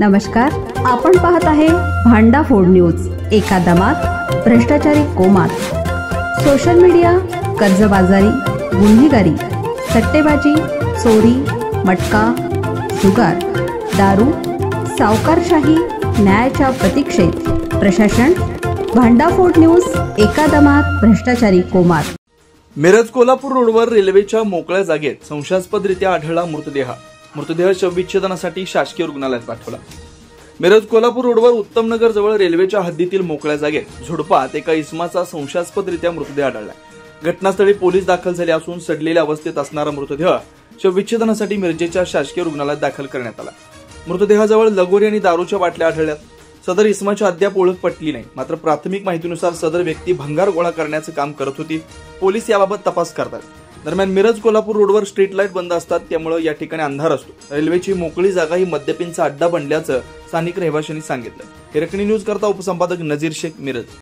नमस्कार, आपण पाहत आहे भांडाफोड न्यूज। एका दमात भ्रष्टाचारी कोमात, सोशल मीडिया, कर्जबाजारी, गुन्हेगारी, सट्टेबाजी, चोरी, मटका, जुगार, दारू, सावकारशाही, न्यायाच्या प्रतीक्षेत प्रशासन। भांडाफोड न्यूज, एका दमात भ्रष्टाचारी कोमात। मिरज कोल्हापूर रोडवर रेल्वेच्या मोकळ्या जागेत संशयास्पदरित्या आढळला मृतदेह शवविच्छेदनासाठी शासकीय रुग्णालयात पाठवला। मिरज कोल्हापूर रोडवर उत्तमनगर जवळ रेल्वेच्या हद्दीतील मोकळ्या जागेत झुडपात एका इसमाचा संशयास्पदरित्या मृतदेह आढळला। घटनास्थळी पोलीस दाखल झाले असून सडलेल्या अवस्थेत असणारा मृतदेह शवविच्छेदनासाठी मिरजेच्या शासकीय रुग्णालयात दाखल करण्यात आला। मृतदेहाजवळ लगोरी आणि दारूच्या बाटल्या आढळल्यात। सदर इसमाची अद्याप ओळख पटली नाही, मात्र प्राथमिक माहितीनुसार सदर व्यक्ती भंगार गोळा करण्याचं काम करत होती। पोलीस याबाबत तपास करतात। दरम्यान मिरज कोल्हापूर रोडवर स्ट्रीट लाईट बंद असतात, त्यामुळे या ठिकाणी अंधार असतो। रेल्वेची मोकळी जागा ही मद्यपींचा अड्डा बनल्याचं स्थानिक रहिवाशांनी सांगितलं। हिरकणी न्यूज करता उपसंपादक नजीर शेख, मिरज।